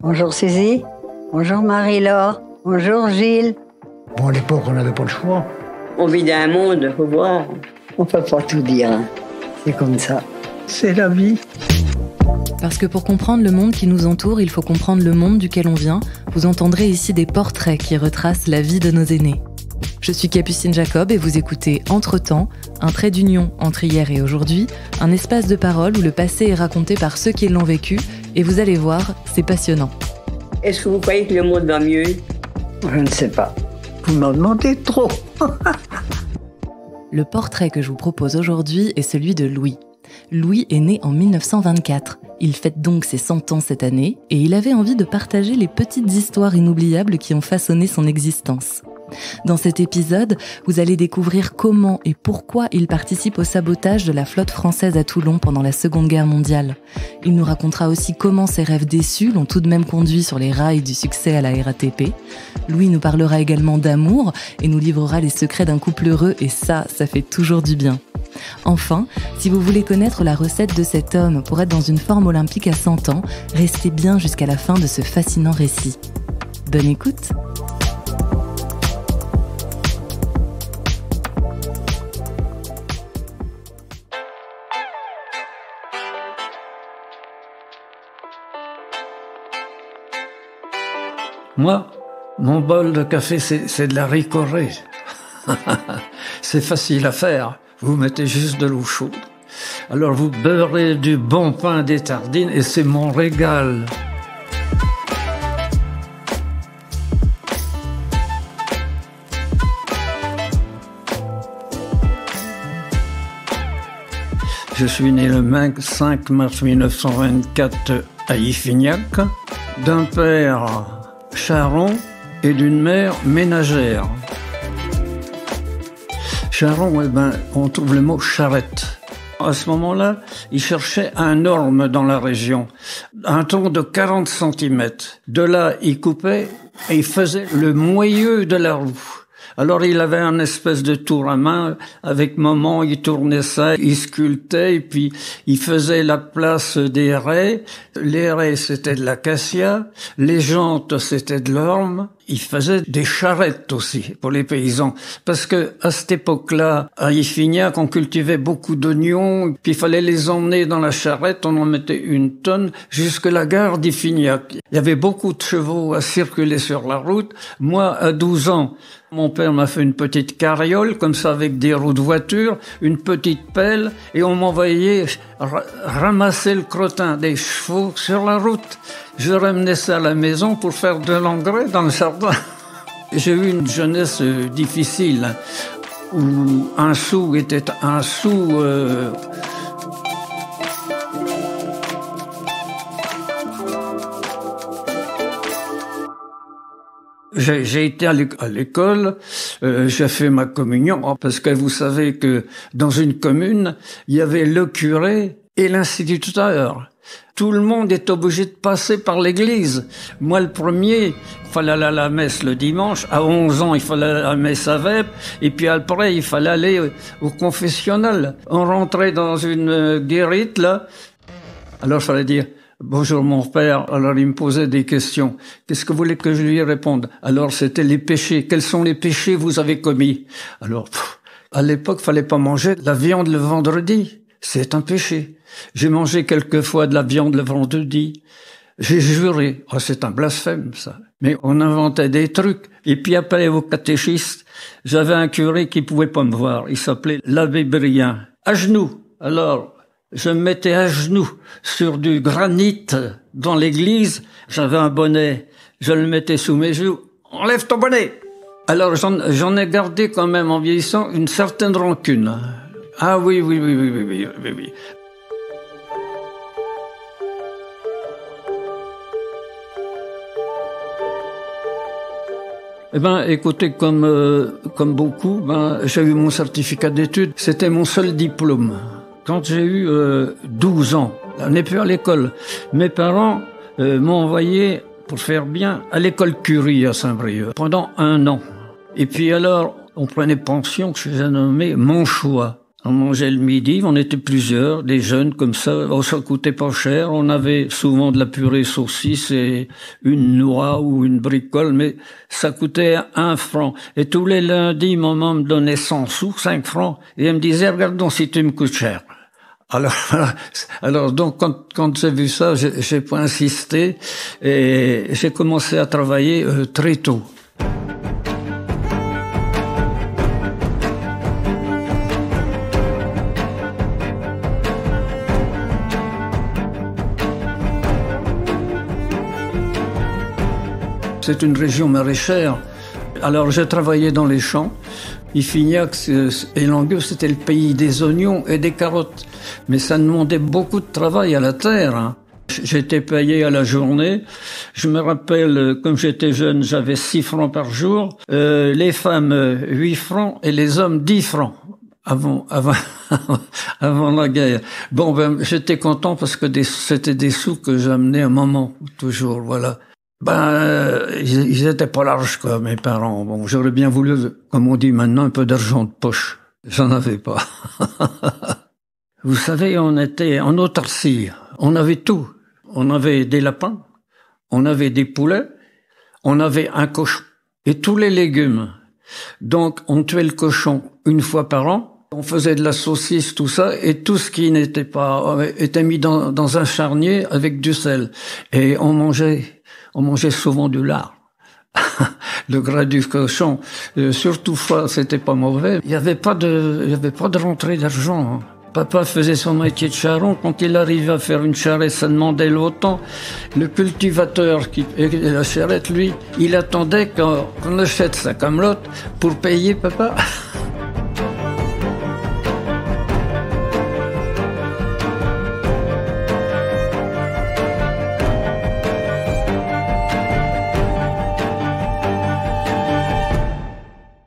Bonjour Suzy, bonjour Marie-Laure, bonjour Gilles. Bon, à l'époque, on n'avait pas le choix. On vit dans un monde, faut voir. On peut pas tout dire, hein. C'est comme ça. C'est la vie. Parce que pour comprendre le monde qui nous entoure, il faut comprendre le monde duquel on vient. Vous entendrez ici des portraits qui retracent la vie de nos aînés. Je suis Capucine Jacob et vous écoutez Entre-temps, un trait d'union entre hier et aujourd'hui, un espace de parole où le passé est raconté par ceux qui l'ont vécu, et vous allez voir, c'est passionnant. Est-ce que vous croyez que le monde va mieux? Je ne sais pas. Vous m'en demandez trop. Le portrait que je vous propose aujourd'hui est celui de Louis. Louis est né en 1924. Il fête donc ses 100 ans cette année et il avait envie de partager les petites histoires inoubliables qui ont façonné son existence. Dans cet épisode, vous allez découvrir comment et pourquoi il participe au sabotage de la flotte française à Toulon pendant la Seconde Guerre mondiale. Il nous racontera aussi comment ses rêves déçus l'ont tout de même conduit sur les rails du succès à la RATP. Louis nous parlera également d'amour et nous livrera les secrets d'un couple heureux et ça fait toujours du bien. Enfin, si vous voulez connaître la recette de cet homme pour être dans une forme olympique à 100 ans, restez bien jusqu'à la fin de ce fascinant récit. Bonne écoute! Moi, mon bol de café, c'est de la ricorée. C'est facile à faire. Vous mettez juste de l'eau chaude. Alors vous beurrez du bon pain des Tardines et c'est mon régal. Je suis né le 5 mars 1924 à Iffignac, d'un père charron et d'une mère ménagère. Charron, on trouve le mot charrette. À ce moment-là, il cherchait un orme dans la région, un tronc de 40 cm. De là, il coupait et il faisait le moyeu de la roue. Alors il avait un espèce de tour à main, avec moment il tournait ça, il sculptait, et puis il faisait la place des raies. Les raies c'était de l'acacia, les jantes c'était de l'orme. Il faisait des charrettes aussi pour les paysans, parce que à cette époque-là, à Iffignac, on cultivait beaucoup d'oignons, puis il fallait les emmener dans la charrette, on en mettait une tonne jusque la gare d'Iffignac. Il y avait beaucoup de chevaux à circuler sur la route. Moi, à 12 ans, mon père m'a fait une petite carriole, comme ça, avec des roues de voiture, une petite pelle, et on m'envoyait ramasser le crottin des chevaux sur la route. Je ramenais ça à la maison pour faire de l'engrais dans le jardin. J'ai eu une jeunesse difficile, où un sou était un sou. J'ai été à l'école, j'ai fait ma communion, parce que vous savez que dans une commune, il y avait le curé et l'instituteur. Tout le monde est obligé de passer par l'église. Moi, le premier, il fallait aller à la messe le dimanche. À 11 ans, il fallait aller à la messe à Vêpres. Et puis après, il fallait aller au confessionnal. On rentrait dans une guérite, là. Alors, il fallait dire... Bonjour mon père. Alors il me posait des questions. Qu'est-ce que vous voulez que je lui réponde? Alors c'était les péchés. Quels sont les péchés que vous avez commis? Alors, à l'époque, fallait pas manger de la viande le vendredi. C'est un péché. J'ai mangé quelquefois de la viande le vendredi. J'ai juré. Oh, c'est un blasphème, ça. Mais on inventait des trucs. Et puis après, au catéchisme, j'avais un curé qui pouvait pas me voir. Il s'appelait l'abbé Brien. À genoux. Alors, je me mettais à genoux sur du granit dans l'église. J'avais un bonnet. Je le mettais sous mes joues. Enlève ton bonnet! Alors, j'en ai gardé quand même, en vieillissant, une certaine rancune. Ah oui. Eh ben, écoutez, comme beaucoup, j'ai eu mon certificat d'études. C'était mon seul diplôme. Quand j'ai eu 12 ans, on n'est plus à l'école. Mes parents m'ont envoyé, pour faire bien, à l'école Curie à Saint-Brieuc pendant 1 an. Et puis alors, on prenait pension que je nommé mon choix. On mangeait le midi, on était plusieurs, des jeunes comme ça. Oh, ça coûtait pas cher. On avait souvent de la purée saucisse et une noix ou une bricole, mais ça coûtait 1 franc. Et tous les lundis, maman me donnait 100 sous, 5 francs, et elle me disait, regarde donc si tu me coûtes cher. Alors donc quand j'ai vu ça, j'ai pas insisté et j'ai commencé à travailler très tôt. C'est une région maraîchère. Alors j'ai travaillé dans les champs. Iffignac et Langueux, c'était le pays des oignons et des carottes. Mais ça demandait beaucoup de travail à la terre, hein. J'étais payé à la journée. Je me rappelle, comme j'étais jeune, j'avais 6 francs par jour. Les femmes, 8 francs et les hommes, 10 francs. Avant la guerre. Bon, ben, j'étais content parce que c'était des sous que j'amenais à maman, toujours, voilà. Ils étaient pas larges, quoi, mes parents. Bon, j'aurais bien voulu, comme on dit maintenant, un peu d'argent de poche. J'en avais pas. Vous savez, on était en autarcie. On avait tout. On avait des lapins, on avait des poulets, on avait un cochon et tous les légumes. Donc, on tuait le cochon 1 fois par an. On faisait de la saucisse, tout ça, et tout ce qui n'était pas, était mis dans un charnier avec du sel. Et on mangeait souvent du lard. Le gras du cochon, surtout c'était pas mauvais. Il y avait pas de rentrée d'argent, hein. Papa faisait son métier de charron. Quand il arrivait à faire une charrette, ça demandait longtemps. Le cultivateur et la charrette, lui, il attendait qu'on achète sa camelote pour payer papa.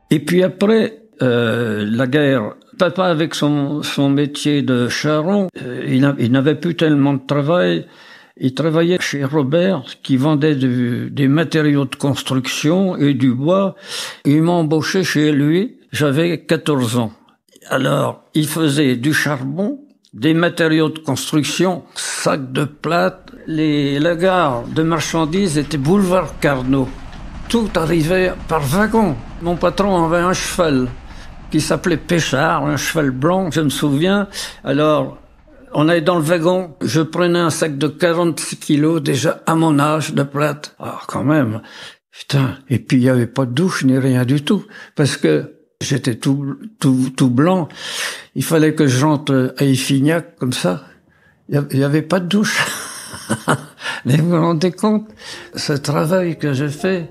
Et puis après, la guerre, papa avec son métier de charron, il n'avait plus tellement de travail. Il travaillait chez Robert, qui vendait des matériaux de construction et du bois. Il m'a embauché chez lui, j'avais 14 ans. Alors, il faisait du charbon, des matériaux de construction, sacs de plâtre. La gare de marchandises était boulevard Carnot. Tout arrivait par wagon. Mon patron avait un cheval qui s'appelait Péchard, un cheval blanc, je me souviens. Alors, on allait dans le wagon, je prenais un sac de 46 kilos, déjà à mon âge, de plâtre. Ah, quand même, putain. Et puis, il n'y avait pas de douche, ni rien du tout, parce que j'étais tout blanc. Il fallait que je rentre à Iffignac, comme ça. Il n'y avait pas de douche. Mais vous vous rendez compte, ce travail que j'ai fait.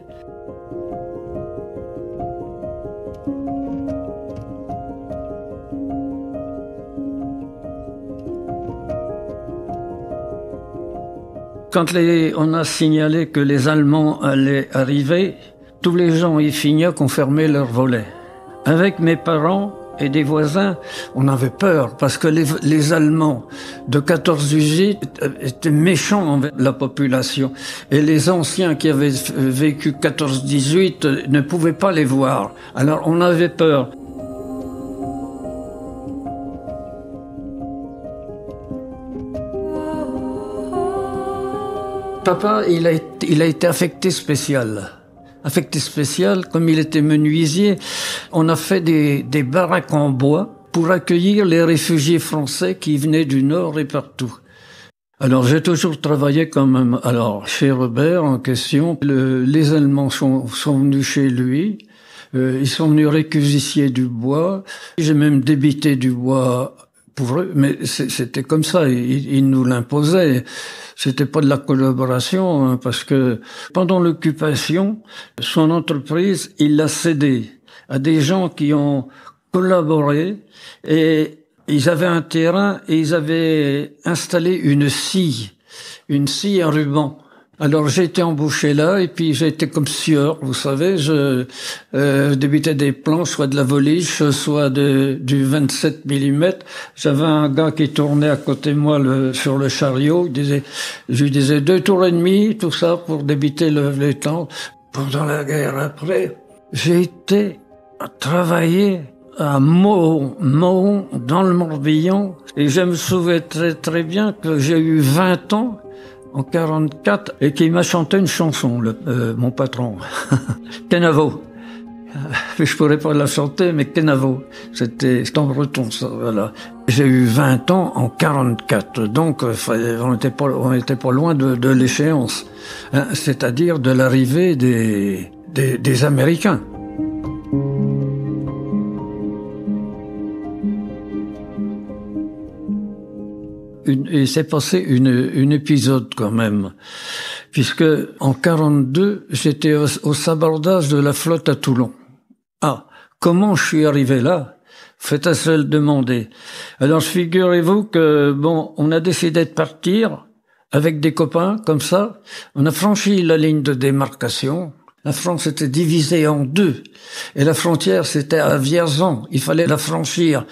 Quand on a signalé que les Allemands allaient arriver, tous les gens Iffignac ont fermé leurs volets. Avec mes parents et des voisins, on avait peur parce que les Allemands de 14-18 étaient méchants envers la population. Et les anciens qui avaient vécu 14-18 ne pouvaient pas les voir. Alors on avait peur. Papa, il a été affecté spécial. Affecté spécial, comme il était menuisier, on a fait des baraques en bois pour accueillir les réfugiés français qui venaient du Nord et partout. Alors j'ai toujours travaillé quand même. Alors chez Robert en question, les Allemands sont venus chez lui. Ils sont venus réquisitionner du bois. J'ai même débité du bois pour eux, mais c'était comme ça. Ils nous l'imposaient. C'était pas de la collaboration, hein, parce que pendant l'occupation, son entreprise, il l'a cédée à des gens qui ont collaboré et ils avaient un terrain et ils avaient installé une scie à ruban. Alors j'ai été embauché là et puis j'ai été comme scieur, vous savez, je débutais des planches, soit de la voliche, soit du 27 mm. J'avais un gars qui tournait à côté de moi sur le chariot, je lui disais 2 tours et demi, tout ça pour débiter les temps. Pendant la guerre après, j'ai été travailler à Mahon, dans le Morbihan. Et je me souviens très très bien que j'ai eu 20 ans en 44 et qu'il m'a chanté une chanson, mon patron, Kenavo. Je pourrais pas la chanter, mais Kenavo, c'était en breton, ça, voilà. J'ai eu 20 ans en 44, donc on était pas loin de l'échéance, hein, c'est-à-dire de l'arrivée des Américains. Il s'est passé une épisode quand même, puisque en 42, j'étais au sabordage de la flotte à Toulon. Ah, comment je suis arrivé là? Faites à se le demander. Alors figurez-vous que on a décidé de partir avec des copains comme ça. On a franchi la ligne de démarcation. La France était divisée en deux. Et la frontière, c'était à Vierzon. Il fallait la franchir.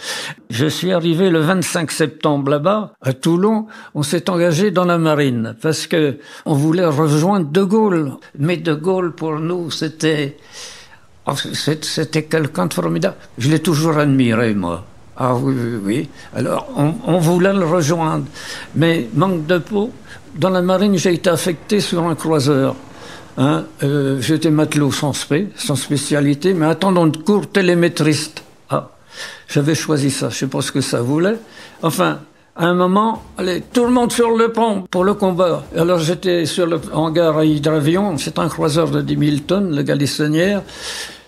Je suis arrivé le 25 septembre là-bas, à Toulon. On s'est engagé dans la marine parce que on voulait rejoindre De Gaulle. Mais De Gaulle, pour nous, c'était quelqu'un de formidable. Je l'ai toujours admiré, moi. Ah oui, oui, oui. Alors, on voulait le rejoindre. Mais manque de peau. Dans la marine, j'ai été affecté sur un croiseur. Hein, j'étais matelot sans spécialité, mais attendant de cours, télémétriste. Ah, j'avais choisi ça, je sais pas ce que ça voulait. Enfin, à un moment, allez, tout le monde sur le pont pour le combat. Alors j'étais sur le hangar à hydravion, c'est un croiseur de 10 000 tonnes, le Galissonière,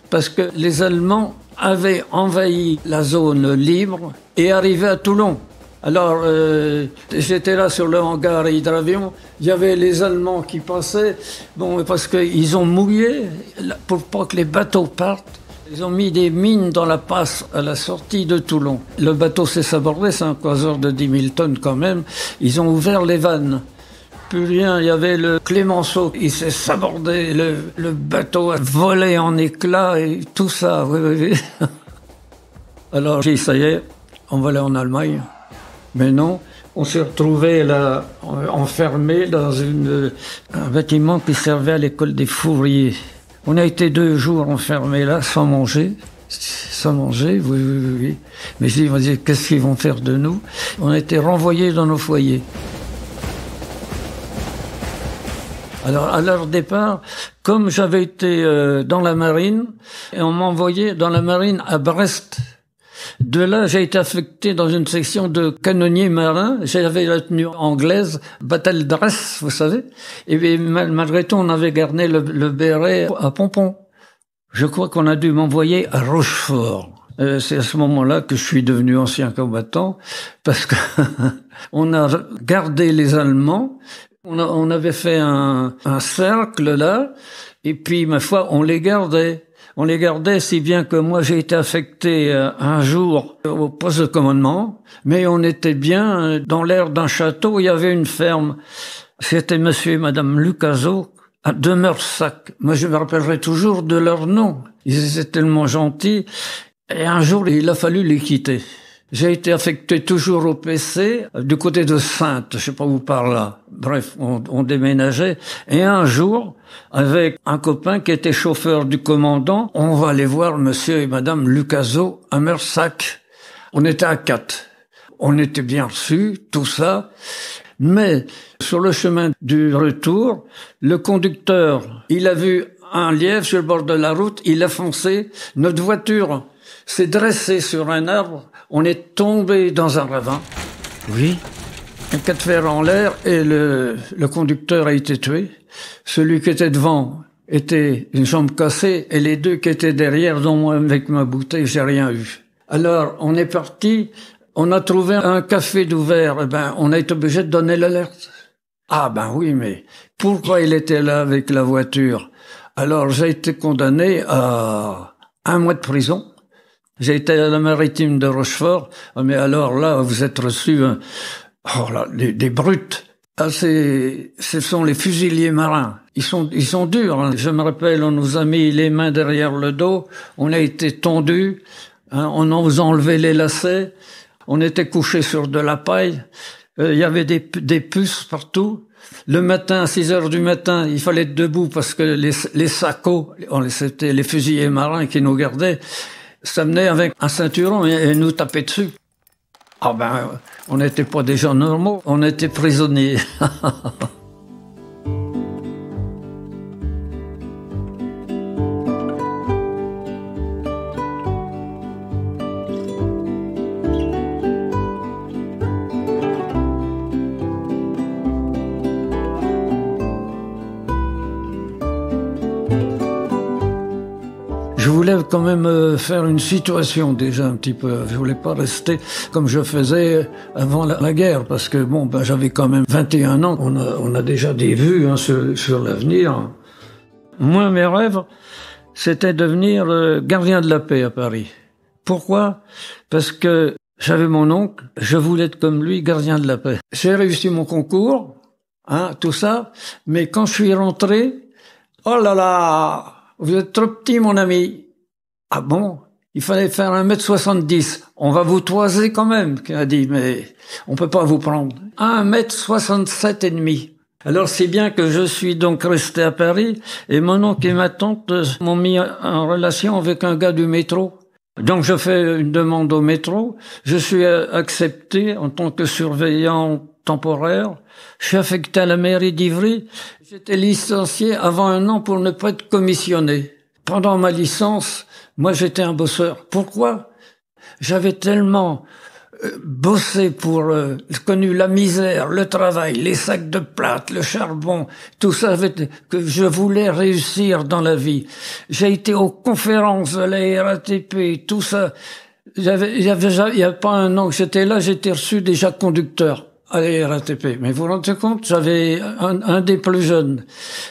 parce que les Allemands avaient envahi la zone libre et arrivaient à Toulon. Alors, j'étais là sur le hangar à hydravion, il y avait les Allemands qui passaient, parce qu'ils ont mouillé, pour pas que les bateaux partent, ils ont mis des mines dans la passe à la sortie de Toulon. Le bateau s'est sabordé, c'est un croiseur de 10 000 tonnes quand même, ils ont ouvert les vannes. Plus rien, il y avait le Clémenceau, il s'est sabordé, le bateau a volé en éclats et tout ça, oui. Alors, j'ai dit, ça y est, on va aller en Allemagne. Mais non, on s'est retrouvés là, enfermés dans un bâtiment qui servait à l'école des fourriers. On a été 2 jours enfermés là, sans manger, oui. Mais je dis, qu'est-ce qu'ils vont faire de nous? On a été renvoyés dans nos foyers. Alors, à leur départ, comme j'avais été dans la marine, et on m'a envoyé dans la marine à Brest. De là, j'ai été affecté dans une section de canonniers marins. J'avais la tenue anglaise, battle dress, vous savez. Et bien, malgré tout, on avait gardé le béret à pompons. Je crois qu'on a dû m'envoyer à Rochefort. C'est à ce moment-là que je suis devenu ancien combattant, parce que on a gardé les Allemands. On avait fait un cercle là, et puis, ma foi, on les gardait. On les gardait si bien que moi j'ai été affecté un jour au poste de commandement, mais on était bien dans l'air d'un château, il y avait une ferme. C'était monsieur et madame Lucaso à Demeursac. Moi je me rappellerai toujours de leur nom. Ils étaient tellement gentils. Et un jour il a fallu les quitter. J'ai été affecté toujours au PC, du côté de Saintes, je sais pas où par là. Bref, on déménageait. Et un jour, avec un copain qui était chauffeur du commandant, on va aller voir monsieur et madame Lucaso à Meursac. On était à 4. On était bien reçus, tout ça. Mais, sur le chemin du retour, le conducteur, il a vu un lièvre sur le bord de la route, il a foncé. Notre voiture s'est dressée sur un arbre. On est tombé dans un ravin. Oui. Un cas de fer en l'air et le conducteur a été tué. Celui qui était devant était une jambe cassée et les 2 qui étaient derrière, dont moi avec ma bouteille, j'ai rien eu. Alors, on est parti. On a trouvé un café d'ouvert. On a été obligé de donner l'alerte. Ah oui, mais pourquoi il était là avec la voiture? Alors, j'ai été condamné à 1 mois de prison. J'ai été à la maritime de Rochefort, mais alors là, vous êtes reçus, des brutes. Ah, ce sont les fusiliers marins. Ils sont durs, hein. Je me rappelle, on nous a mis les mains derrière le dos, on a été tondus, hein, on nous a enlevé les lacets, on était couchés sur de la paille, il y avait des puces partout. Le matin, à 6 heures du matin, il fallait être debout parce que les sacos, c'était les fusiliers marins qui nous gardaient. s'amenait avec un ceinturon et nous tapait dessus. Ah ben, on n'était pas des gens normaux, on était prisonniers. Je voulais quand même faire une situation déjà un petit peu. Je voulais pas rester comme je faisais avant la guerre, parce que bon, ben, j'avais quand même 21 ans. On a déjà des vues hein, sur l'avenir. Moi, mes rêves, c'était devenir gardien de la paix à Paris. Pourquoi? Parce que j'avais mon oncle, je voulais être comme lui, gardien de la paix. J'ai réussi mon concours, hein, tout ça, mais quand je suis rentré, oh là là! Vous êtes trop petit, mon ami. Ah bon? Il fallait faire 1m70. On va vous toiser quand même, qu'il a dit, mais on peut pas vous prendre. 1m67 et demi. Alors c'est bien que je suis donc resté à Paris et mon oncle et ma tante m'ont mis en relation avec un gars du métro. Donc je fais une demande au métro. Je suis accepté en tant que surveillant temporaire. Je suis affecté à la mairie d'Ivry. J'étais licencié avant un an pour ne pas être commissionné. Pendant ma licence, moi j'étais un bosseur. Pourquoi? J'avais tellement bossé pour connu la misère, le travail, les sacs de plâtre, le charbon, tout ça que je voulais réussir dans la vie. J'ai été aux conférences de la RATP, tout ça. Il y a pas un an que j'étais là, j'étais reçu déjà conducteur à la RATP. Mais vous vous rendez compte, j'avais un des plus jeunes.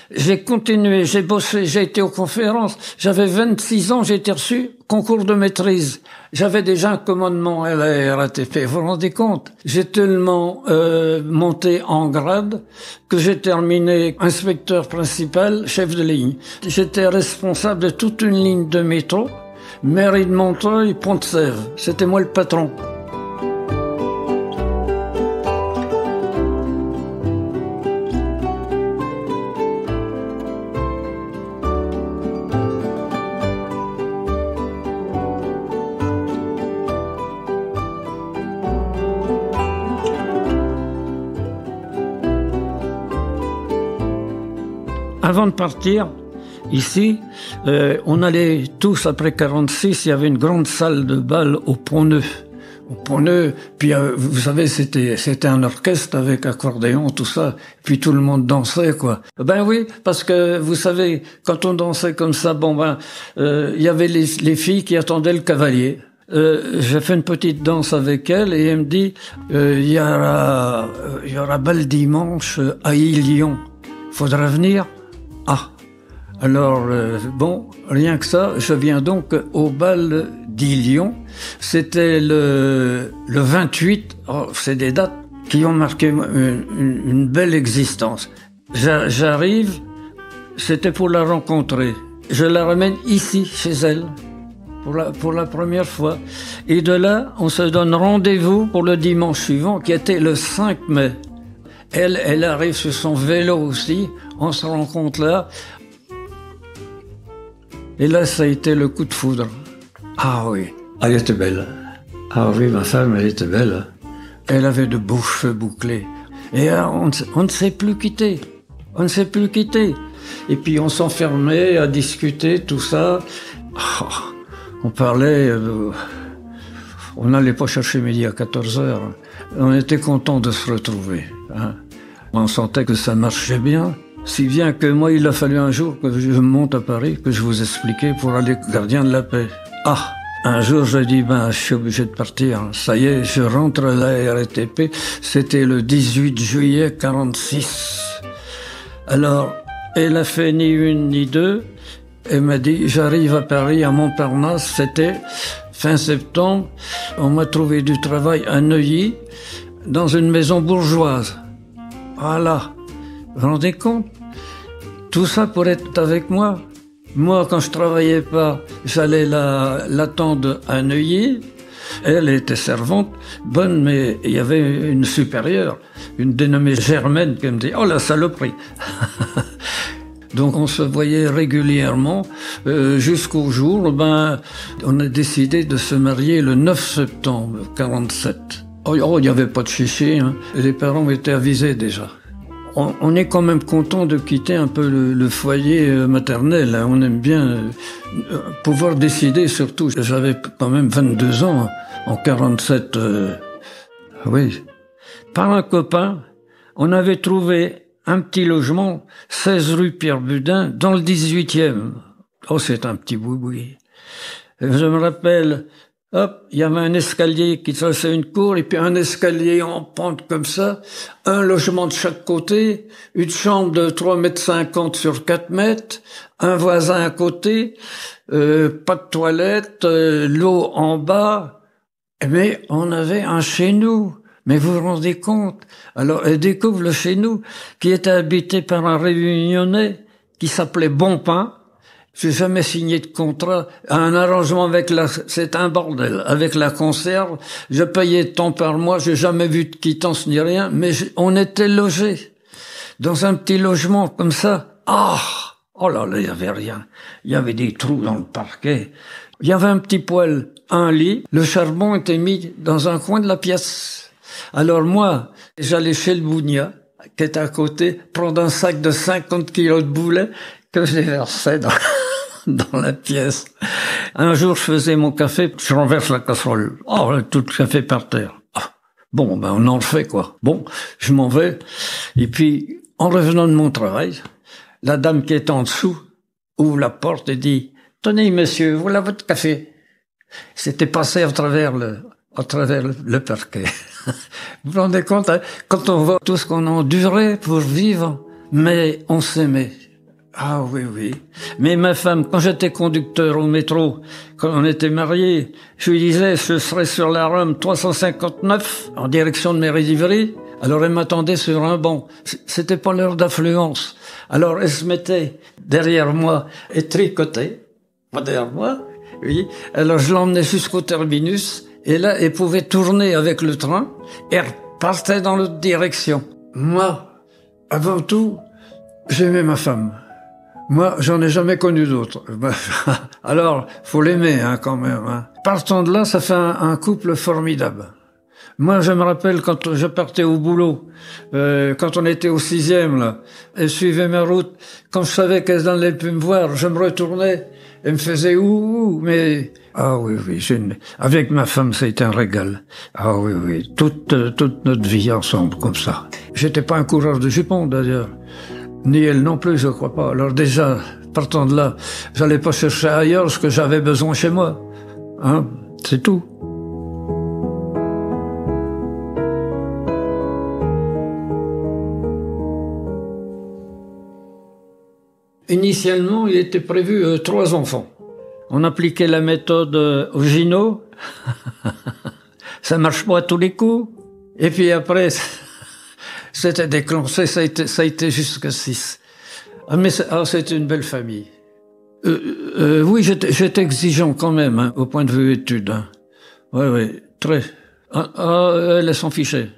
J'ai continué, j'ai bossé, j'ai été aux conférences. J'avais 26 ans, j'ai été reçu concours de maîtrise. J'avais déjà un commandement à la RATP. Vous vous rendez compte? J'ai tellement monté en grade que j'ai terminé inspecteur principal, chef de ligne. J'étais responsable de toute une ligne de métro, mairie de Montreuil, Pont-de-Sèvres. C'était moi le patron. Avant de partir, ici, on allait tous, après 46, il y avait une grande salle de bal au Pont-Neuf. Au Pont-Neuf, puis vous savez, c'était un orchestre avec accordéon, tout ça, puis tout le monde dansait, quoi. Ben oui, parce que, vous savez, quand on dansait comme ça, bon ben, il y avait les filles qui attendaient le cavalier. J'ai fait une petite danse avec elle et elle me dit, il y aura bal dimanche à Lyon. Faudra venir? Ah, alors bon, rien que ça, je viens donc au bal d'Illion. C'était le 28, oh, c'est des dates qui ont marqué une belle existence. J'arrive, c'était pour la rencontrer. Je la ramène ici, chez elle, pour la première fois. Et de là, on se donne rendez-vous pour le dimanche suivant, qui était le 5 mai. Elle arrive sur son vélo aussi, on se rencontre là. Et là, ça a été le coup de foudre. Ah oui, elle était belle. Ah oui, ma femme, elle était belle. Elle avait de beaux cheveux bouclés. Et là, on ne s'est plus quitté. On ne s'est plus quitté. Et puis on s'enfermait à discuter, tout ça. Oh, on parlait... on n'allait pas chercher midi à 14h. On était content de se retrouver. Hein. On sentait que ça marchait bien. Si bien que moi, il a fallu un jour que je monte à Paris, que je vous expliquais pour aller gardien de la paix. Ah, un jour, j'ai dit, ben, je suis obligé de partir. Ça y est, je rentre à la RATP. C'était le 18 juillet 46. Alors, elle a fait ni une ni deux. Elle m'a dit, j'arrive à Paris, à Montparnasse. C'était fin septembre. On m'a trouvé du travail à Neuilly, dans une maison bourgeoise. Voilà. Vous vous rendez compte? Tout ça pour être avec moi. Moi, quand je travaillais pas, j'allais l'attendre à Neuilly. Elle était servante, bonne, mais il y avait une supérieure, une dénommée Germaine, qui me dit « Oh la saloperie !» Donc on se voyait régulièrement jusqu'au jour, on a décidé de se marier le 9 septembre 47. Oh, il n'y avait pas de chichi, hein. Les parents étaient avisés déjà. On est quand même content de quitter un peu le foyer maternel, hein. On aime bien pouvoir décider, surtout. J'avais quand même 22 ans en 47. Oui. Par un copain, on avait trouvé un petit logement, 16 rue Pierre-Budin, dans le 18e. Oh, c'est un petit boui-boui. Je me rappelle, hop, il y avait un escalier qui traçait une cour, et puis un escalier en pente comme ça, un logement de chaque côté, une chambre de 3,50 m sur 4 mètres, un voisin à côté, pas de toilette, l'eau en bas, mais on avait un chez nous. Mais vous vous rendez compte? Alors, elle découvre le chez nous, qui était habité par un réunionnais qui s'appelait Bonpain. J'ai jamais signé de contrat. Un arrangement c'est un bordel. Avec la conserve, je payais tant par mois, j'ai jamais vu de quittance ni rien, mais on était logés. Dans un petit logement comme ça. Oh là là, il y avait rien. Il y avait des trous dans le parquet. Il y avait un petit poêle, un lit. Le charbon était mis dans un coin de la pièce. Alors moi, j'allais chez le Bougna, qui était à côté, prendre un sac de 50 kilos de boulets que je versais dans la pièce. Un jour, je faisais mon café, je renverse la casserole. Oh, tout le café par terre. Bon, on en refait, quoi. Bon, je m'en vais. Et puis, en revenant de mon travail, la dame qui est en dessous ouvre la porte et dit « Tenez, monsieur, voilà votre café. » C'était passé à travers le parquet. Vous vous rendez compte, hein, quand on voit tout ce qu'on a enduré pour vivre, mais on s'aimait. Ah oui, oui. Mais ma femme, quand j'étais conducteur au métro, quand on était mariés, je lui disais, je serais sur la Rome 359, en direction de Mairie-d'Ivry. Alors elle m'attendait sur un banc. C'était pas l'heure d'affluence. Alors elle se mettait derrière moi et tricotait. Pas derrière moi, oui. Alors je l'emmenais jusqu'au terminus. Et là, elle pouvait tourner avec le train et repartait dans l'autre direction. Moi, avant tout, j'aimais ma femme. Moi, j'en ai jamais connu d'autre. Alors, faut l'aimer, hein, quand même, hein. Partant de là, ça fait un couple formidable. Moi, je me rappelle quand je partais au boulot, quand on était au 6e, là, elle suivait ma route. Quand je savais qu'elle n'allait plus me voir, je me retournais, elle me faisait ouh, mais... Ah oui, oui, avec ma femme, ça a été un régal. Ah oui, oui, toute notre vie ensemble, comme ça. J'étais pas un coureur de jupons, d'ailleurs. Ni elle non plus, je crois pas. Alors déjà, partant de là, j'allais pas chercher ailleurs ce que j'avais besoin chez moi. Hein, c'est tout. Initialement, il était prévu 3 enfants. On appliquait la méthode Ogino. Ça marche pas à tous les coups. Et puis après, c'était déclenché, ça a été jusqu'à 6. Ah, mais c'était une belle famille. Oui, j'étais exigeant quand même, hein, au point de vue études. Hein. Oui, très. Elle s'en fichait.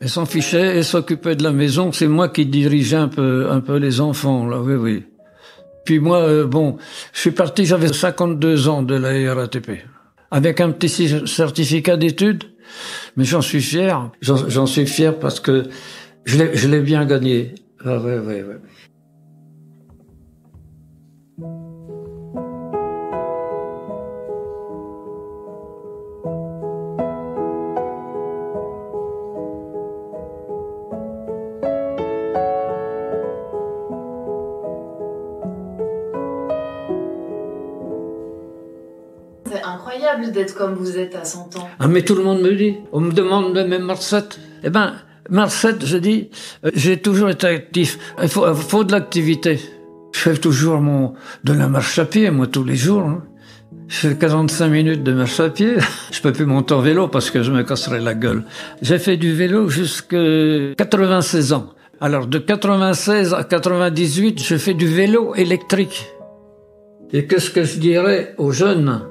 Elle s'en fichait, elle s'occupait de la maison. C'est moi qui dirigeais un peu les enfants, là, oui. Puis moi, je suis parti, j'avais 52 ans de la RATP. Avec un petit certificat d'études, mais j'en suis fier. J'en suis fier parce que je l'ai bien gagné. Ah, ouais. C'est incroyable d'être comme vous êtes à 100 ans. Ah, mais tout le monde me dit. On me demande même Marcette. Eh ben, Marcette, je dis, j'ai toujours été actif. Il faut de l'activité. Je fais toujours de la marche à pied, moi, tous les jours. Hein. Je fais 45 minutes de marche à pied. Je peux plus monter en vélo parce que je me casserais la gueule. J'ai fait du vélo jusqu'à 96 ans. Alors, de 96 à 98, je fais du vélo électrique. Et qu'est-ce que je dirais aux jeunes?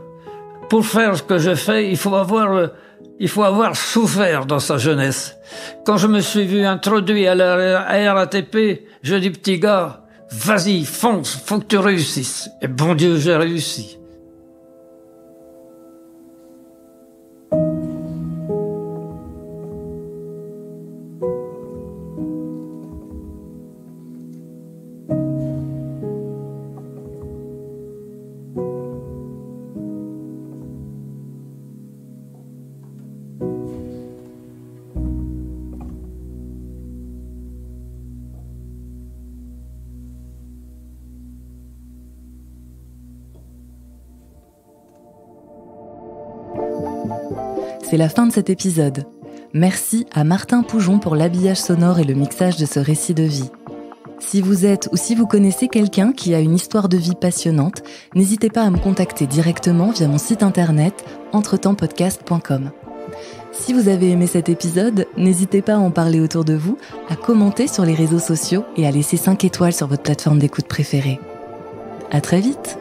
Pour faire ce que je fais, il faut avoir souffert dans sa jeunesse. Quand je me suis vu introduit à la RATP, je dis, petit gars, vas-y, fonce, faut que tu réussisses. Et bon Dieu, j'ai réussi. C'est la fin de cet épisode. Merci à Martin Poujon pour l'habillage sonore et le mixage de ce récit de vie. Si vous êtes ou si vous connaissez quelqu'un qui a une histoire de vie passionnante, n'hésitez pas à me contacter directement via mon site internet entretempspodcast.com. Si vous avez aimé cet épisode, n'hésitez pas à en parler autour de vous, à commenter sur les réseaux sociaux et à laisser 5 étoiles sur votre plateforme d'écoute préférée. À très vite!